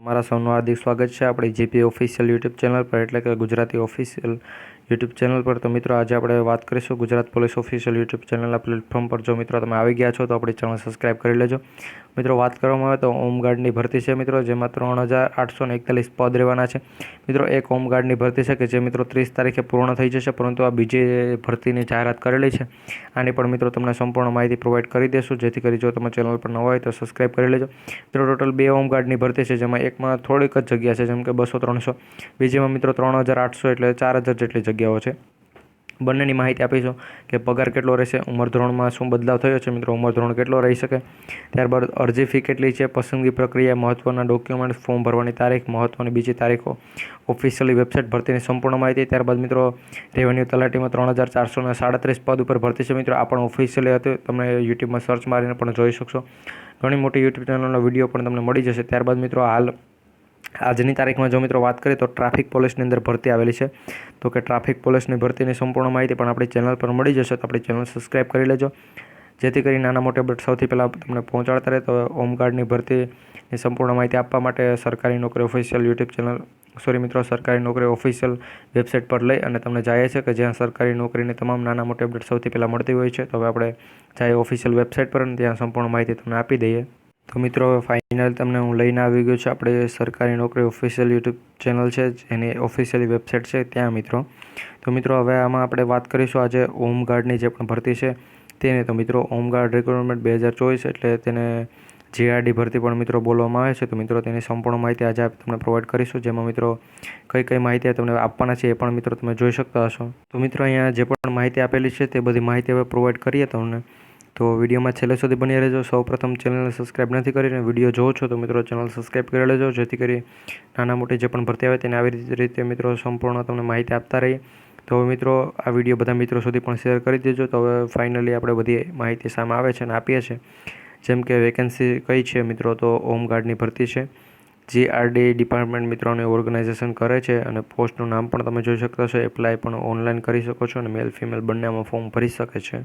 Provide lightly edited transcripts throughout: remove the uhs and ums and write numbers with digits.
તમારા સૌનું હાર્દિક સ્વાગત છે આપણી જીપી ઓફિશિયલ યુટ્યુબ ચેનલ પર, એટલે કે ગુજરાતી ઓફિશિયલ યુટ્યુબ ચેનલ પર. તો મિત્રો આજે આપણે વાત કરીશું ગુજરાત પોલીસ ઓફિશિયલ યુટ્યુબ ચેનલના પ્લેટફોર્મ પર. જો મિત્રો તમે આવી ગયા છો તો આપણી ચેનલ સબસ્ક્રાઈબ કરી લેજો. મિત્રો વાત કરવામાં આવે તો હોમગાર્ડની ભરતી છે મિત્રો, જેમાં 3841 પદ રહેવાના છે. મિત્રો એક હોમગાર્ડની ભરતી છે કે જે મિત્રો 30 તારીખે પૂર્ણ થઈ જશે, પરંતુ આ બીજી ભરતીની જાહેરાત કરેલી છે. આની પણ મિત્રો તમને સંપૂર્ણ માહિતી પ્રોવાઈડ કરી દેશું, જેથી કરી જો તમે ચેનલ પર ન હોય તો સબસ્ક્રાઈબ કરી લેજો. મિત્રો ટોટલ 2 હોમગાર્ડની ભરતી છે, જેમાં એકમાં થોડીક જ જગ્યા છે, જેમ કે 200-300. બીજીમાં મિત્રો 3800 એટલે 4000 જેટલી જગ્યાઓ છે. બંનેની માહિતી આપીશું કે પગાર કેટલો રહેશે, ઉંમર ધોરણમાં શું બદલાવ થયો છે મિત્રો, ઉંમર ધોરણ કેટલો રહી શકે, ત્યારબાદ અરજી ફી કેટલી છે, પસંદગી પ્રક્રિયા, મહત્ત્વના ડોક્યુમેન્ટ, ફોર્મ ભરવાની તારીખ, મહત્ત્વની બીજી તારીખો, ઓફિશિયલી વેબસાઇટ, ભરતીની સંપૂર્ણ માહિતી. ત્યારબાદ મિત્રો રેવન્યુ તલાટીમાં 3437 પદ ઉપર ભરતી છે મિત્રો. આ પણ ઓફિશિયલી હતી, તમે યુટ્યુબમાં સર્ચ મારીને પણ જોઈ શકશો. ઘણી મોટી યુટ્યુબ ચેનલનો વિડીયો પણ તમને મળી જશે. ત્યારબાદ મિત્રો આજની તારીખમાં જો મિત્રો વાત કરીએ તો ટ્રાફિક પોલીસની અંદર ભરતી આવેલી છે. તો કે ટ્રાફિક પોલીસની ભરતીની સંપૂર્ણ માહિતી પણ આપણી ચેનલ પર મળી જશે, તો આપણી ચેનલ સબસ્ક્રાઈબ કરી લેજો, જેથી કરી નાના મોટા અપડેટ સૌથી પહેલાં તમને પહોંચાડતા રહે. તો હોમગાર્ડની ભરતીની સંપૂર્ણ માહિતી આપવા માટે સરકારી નોકરી ઓફિશિયલ યુટ્યુબ ચેનલ મિત્રો સરકારી નોકરી ઓફિશિયલ વેબસાઇટ પર લઈ અને તમને જાય છે કે જ્યાં સરકારી નોકરીની તમામ નાના મોટી અપડેટ સૌથી પહેલાં મળતી હોય છે. તો હવે આપણે જાય ઓફિશિયલ વેબસાઇટ પર અને ત્યાં સંપૂર્ણ માહિતી તમને આપી દઈએ. તો મિત્રો હવે ફાઇનલ તમને હું લઈને આવી ગયો છું આપણે સરકારી નોકરી ઓફિશિયલ યુટ્યુબ ચેનલ છે, એની ઓફિશિયલી વેબસાઇટ છે ત્યાં મિત્રો. તો મિત્રો હવે આમાં આપણે વાત કરીશું આજે હોમગાર્ડની જે પણ ભરતી છે તેને. તો મિત્રો હોમગાર્ડ રિક્રુટમેન્ટ 2024 એટલે તેને જીઆરડી ભરતી પણ મિત્રો બોલવામાં આવે છે. તો મિત્રો તેની સંપૂર્ણ માહિતી આજે તમને પ્રોવાઈડ કરીશું, જેમાં મિત્રો કઈ માહિતી તમને આપવાના છે એ પણ મિત્રો તમે જોઈ શકતા હશો. તો મિત્રો અહીંયા જે પણ માહિતી આપેલી છે તે બધી માહિતી હવે પ્રોવાઈડ કરીએ તમને. તો વિડીયોમાં છેલ્લે સુધી બની રહેજો. સૌપ્રથમ ચેનલને સબસ્ક્રાઈબ નથી કરીને વિડીયો જોવો છો તો મિત્રો ચેનલ સબસ્ક્રાઈબ કરી લેજો, જેથી કરી નાના મોટી જે પણ ભરતી આવે તેને આવી રીતે મિત્રો સંપૂર્ણ તમને માહિતી આપતા રહીએ. તો મિત્રો આ વિડીયો બધા મિત્રો સુધી પણ શેર કરી દેજો. તો હવે ફાઇનલી આપણે બધી માહિતી સામે આવે છે અને આપીએ છીએ. જેમ કે વેકેન્સી કઈ છે મિત્રો, તો હોમગાર્ડની ભરતી છે. જીઆરડી ડિપાર્ટમેન્ટ મિત્રોને ઓર્ગેનાઇઝેશન કરે છે અને પોસ્ટનું નામ પણ તમે જોઈ શકતા છો. એપ્લાય પણ ઓનલાઈન કરી શકો છો અને મેલ ફિમેલ બંનેમાં ફોર્મ ભરી શકે છે.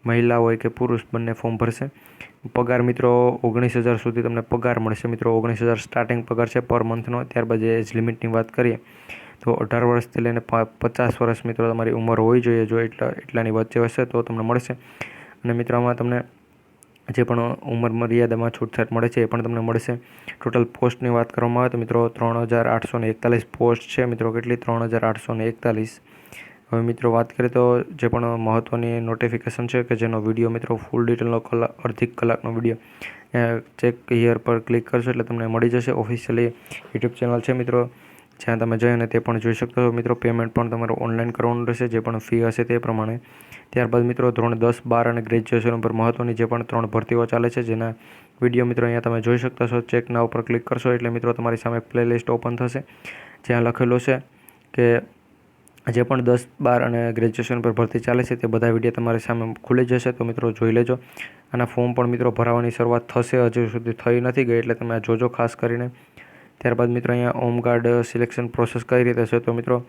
મહિલા હોય કે પુરુષ બંને ફોર્મ ભરશે. પગાર મિત્રો 19,000 સુધી તમને પગાર મળશે મિત્રો. 19,000 સ્ટાર્ટિંગ પગાર છે પર મંથનો. ત્યારબાદ જે એજ લિમિટની વાત કરીએ તો 18 વર્ષથી લઈને 50 વર્ષ મિત્રો તમારી ઉંમર હોવી જોઈએ. જો એટલાની વચ્ચે હશે તો તમને મળશે. અને મિત્રો આમાં તમને જે પણ ઉંમર મર્યાદામાં છૂટછાટ મળે છે એ પણ તમને મળશે. ટોટલ પોસ્ટની વાત કરવામાં આવે તો મિત્રો 3841 પોસ્ટ છે મિત્રો. કેટલી? 3841. હવે મિત્રો વાત કરીએ તો જે પણ મહત્ત્વની નોટિફિકેશન છે કે જેનો વિડીયો મિત્રો ફૂલ ડિટેલનો અડધી કલાકનો વિડીયો ચેક હિયર પર ક્લિક કરશો એટલે તમને મળી જશે. ઓફિશિયલી યુટ્યુબ ચેનલ છે મિત્રો, જ્યાં તમે જઈ અને તે પણ જોઈ શકતો છો મિત્રો. પેમેન્ટ પણ તમારે ઓનલાઈન કરવાનું રહેશે, જે પણ ફી હશે તે પ્રમાણે. ત્યારબાદ મિત્રો ધોરણ 10, 12 અને ગ્રેજ્યુએશન ઉપર મહત્ત્વની જે પણ 3 ભરતીઓ ચાલે છે જેના વિડીયો મિત્રો અહીંયા તમે જોઈ શકતા છો. ચેકના ઉપર ક્લિક કરશો એટલે મિત્રો તમારી સામે પ્લેલિસ્ટ ઓપન થશે, જ્યાં લખેલું છે કે જે પણ 10, 12 અને ગ્રેજ્યુએશન પર ભરતી ચાલે છે તે બધા વિડીયો તમારી સામે ખુલી જશે. તો મિત્રો જોઈ લેજો. આના ફોર્મ પણ મિત્રો ભરાવાની શરૂઆત થશે, હજુ સુધી થઈ નથી ગઈ, એટલે તમે આ જોજો ખાસ કરીને. ત્યારબાદ મિત્રો અહીંયા હોમગાર્ડ સિલેક્શન પ્રોસેસ કઈ રીતે છે તો મિત્રો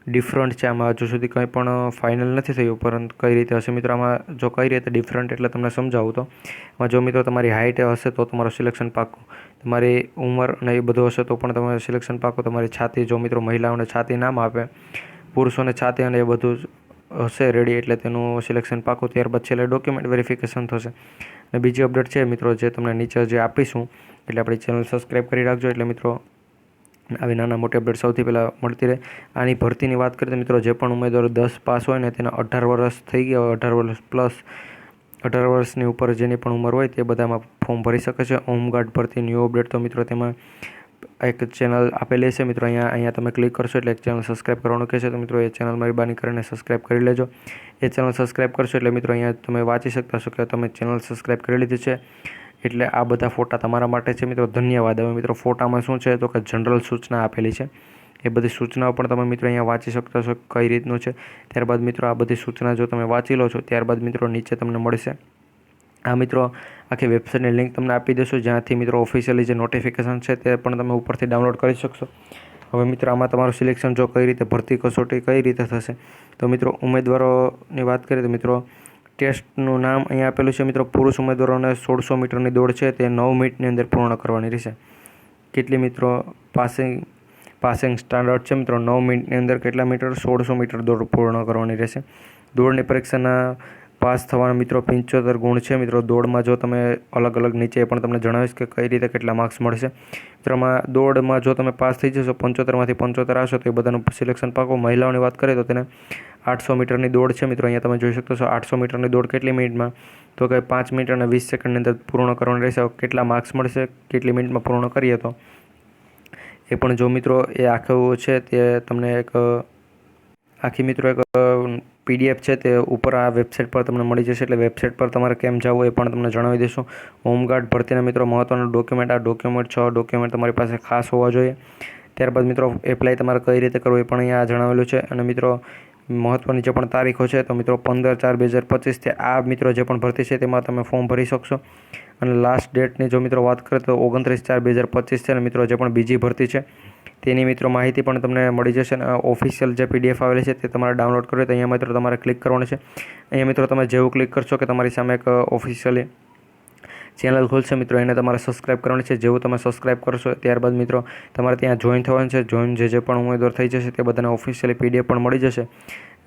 ડિફરન્ટ છે. આમાં હજુ સુધી કંઈ પણ ફાઇનલ નથી થયું, પરંતુ કઈ રીતે હશે મિત્રો આમાં જો કઈ રીતે ડિફરન્ટ એટલે તમને સમજાવું તો આમાં જો મિત્રો તમારી હાઇટ હશે તો તમારું સિલેક્શન પાક્કું, તમારી ઉંમર અને એ બધું હશે તો પણ તમારું સિલેક્શન પાક્કું. તમારી છાતી, જો મિત્રો મહિલાઓને છાતી નામ આપે, પુરુષોને છાતી અને એ બધું હશે રેડી એટલે તેનું સિલેક્શન પાક્કું. ત્યારબાદ છેલ્લે ડોક્યુમેન્ટ વેરિફિકેશન થશે. અને બીજી અપડેટ છે મિત્રો જે તમને નીચે જે આપીશું, એટલે આપણી ચેનલ સબસ્ક્રાઈબ કરી રાખજો, એટલે મિત્રો આવી નાના મોટી અપડેટ સૌથી પહેલાં મળતી રહે. આની ભરતીની વાત કરીએ તો મિત્રો જે પણ ઉમેદવારો 10 પાસ હોય ને તેના 18 વર્ષ થઈ ગયા હોય, 18 વર્ષ પ્લસ 18 વર્ષની ઉપર જેની પણ ઉંમર હોય તે બધામાં ફોર્મ ભરી શકે છે. હોમગાર્ડ ભરતી ન્યૂ અપડેટ તો મિત્રો તેમાં એક ચેનલ આપેલી છે મિત્રો. અહીંયા તમે ક્લિક કરશો એટલે એક ચેનલ સબસ્ક્રાઈબ કરવાનું કહેશે. તો મિત્રો એ ચેનલ મહેરબાની કરીને સબસ્ક્રાઈબ કરી લેજો. એ ચેનલ સબસ્ક્રાઈબ કરશો એટલે મિત્રો અહીંયા તમે વાંચી શકતા છો કે તમે ચેનલ સબસ્ક્રાઈબ કરી લીધી છે, એટલે આ બધા ફોટા તમારા માટે છે મિત્રો. ધન્યવાદ. હવે મિત્રો ફોટામાં શું છે તો કે જનરલ સૂચના આપેલી છે, એ બધી સૂચનાઓ પણ તમે મિત્રો અહીંયા વાંચી શકતા છો કઈ રીતનું છે. ત્યારબાદ મિત્રો આ બધી સૂચના જો તમે વાંચી લો છો ત્યારબાદ મિત્રો નીચે તમને મળશે આ મિત્રો આખી વેબસાઇટની લિંક તમને આપી દેશું, જ્યાંથી મિત્રો ઓફિશિયલી જે નોટિફિકેશન છે તે પણ તમે ઉપરથી ડાઉનલોડ કરી શકશો. હવે મિત્રો આમાં તમારું સિલેક્શન જો કઈ રીતે ભરતી કસોટી કઈ રીતે થશે તો મિત્રો ઉમેદવારોની વાત કરીએ તો મિત્રો ટેસ્ટનું નામ અહીંયા આપેલું છે મિત્રો. પુરુષ ઉમેદવારોને 1600 મીટરની દોડ છે તે 9 મિનિટની અંદર પૂર્ણ કરવાની રહેશે. કેટલી મિત્રો પાસિંગ સ્ટાન્ડર્ડ છે મિત્રો 9 મિનિટની અંદર કેટલા મીટર 1600 મીટર દોડ પૂર્ણ કરવાની રહેશે. દોડની પરીક્ષાના પાસ થવાના મિત્રો 75 ગુણ છે મિત્રો. દોડમાં જો તમે અલગ નીચે પણ તમને જણાવીશ કે કઈ રીતે કેટલા માર્ક્સ મળશે મિત્રોમાં. દોડમાં જો તમે પાસ થઈ જશો 75માંથી 75 આવશો તો એ બધાનું સિલેક્શન પાકો. મહિલાઓની વાત કરીએ તો તેને 800 મીટરની દોડ છે મિત્રો. અહીંયા તમે જોઈ શકો છો 800 મીટરની દોડ કેટલી મિનિટમાં, તો કે 5 મિનિટ અને 20 સેકન્ડની અંદર પૂર્ણ કરવાની રહેશે. કેટલા માર્ક્સ મળશે, કેટલી મિનિટમાં પૂર્ણ કરીએ તો એ પણ જો મિત્રો એ આખું છે તે તમને એક PDF છે તે ઉપર આ વેબસાઇટ પર તમને મળી જશે. એટલે વેબસાઇટ પર તમારે કેમ જવું એ પણ તમને જણાવી દઈશું. હોમગાર્ડ ભરતીના મિત્રો મહત્ત્વના ડોક્યુમેન્ટ, આ ડોક્યુમેન્ટ 6 ડોક્યુમેન્ટ તમારી પાસે ખાસ હોવા જોઈએ. ત્યારબાદ મિત્રો એપ્લાય તમારે કઈ રીતે કરવું એ પણ અહીંયા જણાવેલું છે. અને મિત્રો મહત્ત્વની જે પણ તારીખો છે તો મિત્રો 15/4/2025 આ મિત્રો જે પણ ભરતી છે તેમાં તમે ફોર્મ ભરી શકશો. અને લાસ્ટ ડેટની જો મિત્રો વાત કરીએ તો 29/4/2025 છે. અને મિત્રો જે પણ બીજી ભરતી છે તેની મિત્રો માહિતી પણ તમને મળી જશે. અને ઓફિશિયલ જે PDF આવેલી છે તે તમારે ડાઉનલોડ કરવી તો અહીંયા મિત્રો તમારે ક્લિક કરવાનું છે. અહીંયા મિત્રો તમે જેવું ક્લિક કરશો કે તમારી સામે એક ઓફિશિયલી ચેનલ ખુલશે મિત્રો. એને તમારે સબસ્ક્રાઈબ કરવાની છે. જેવું તમે સબસ્ક્રાઈબ કરશો ત્યારબાદ મિત્રો તમારે ત્યાં જોઈન થવાનું છે. જોઈન જે પણ ઉમેદવાર થઈ જશે તે બધાને ઓફિશિયલી PDF પણ મળી જશે.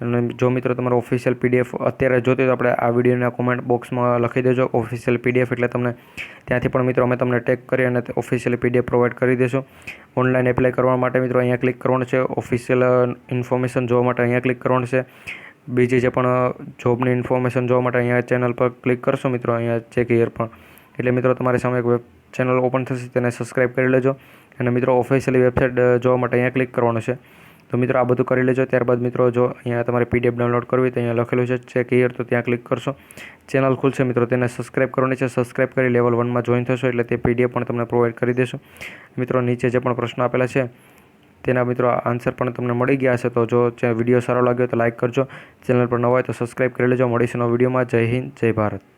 અને જો મિત્રો તમારો ઓફિશિયલ PDF અત્યારે જોતી તો આપણે આ વિડીયોના કોમેન્ટ બોક્સમાં લખી દેજો ઓફિશિયલ PDF, એટલે તમને ત્યાંથી પણ મિત્રો અમે તમને ટેગ કરી અને ઓફિશિયલી PDF પ્રોવાઈડ કરી દઈશું. ઓનલાઈન એપ્લાય કરવા માટે મિત્રો અહીંયા ક્લિક કરવાનું છે. ઓફિશિયલ ઇન્ફોર્મેશન જોવા માટે અહીંયા ક્લિક કરવાનું છે. બીજી જે પણ જોબની ઇન્ફોર્મેશન જોવા માટે અહીંયા ચેનલ પર ક્લિક કરશો મિત્રો, અહીંયા ચેક હિયર પણ, એટલે મિત્રો તમારી સામે એક વેબ ચેનલ ઓપન થશે, તેને સબસ્ક્રાઈબ કરી લેજો. અને મિત્રો ઓફિશિયલી વેબસાઇટ જોવા માટે અહીંયા ક્લિક કરવાનું છે. તો મિત્રો આ બધું કરી લેજો. ત્યારબાદ મિત્રો જો અહીંયા તમારે PDF ડાઉનલોડ કરવી તો અહીંયા લખેલું છે ચેક હિયર, તો ત્યાં ક્લિક કરશો. ચેનલ ખુલશે મિત્રો, તેને સબસ્ક્રાઈબ કરવાની છે. સબસ્ક્રાઈબ કરી લેવલ 1માં જોઈન થશો એટલે તે PDF પણ તમને પ્રોવાઈડ કરી દેશું. મિત્રો નીચે જે પણ પ્રશ્નો આપેલા છે તેના મિત્રો આન્સર પણ તમને મળી ગયા હશે. તો જો વિડીયો સારો લાગ્યો તો લાઇક કરજો. ચેનલ પર નવા હોય તો સબસ્ક્રાઈબ કરી લેજો. મળીશું નવા વિડીયોમાં. જય હિન્દ, જય ભારત.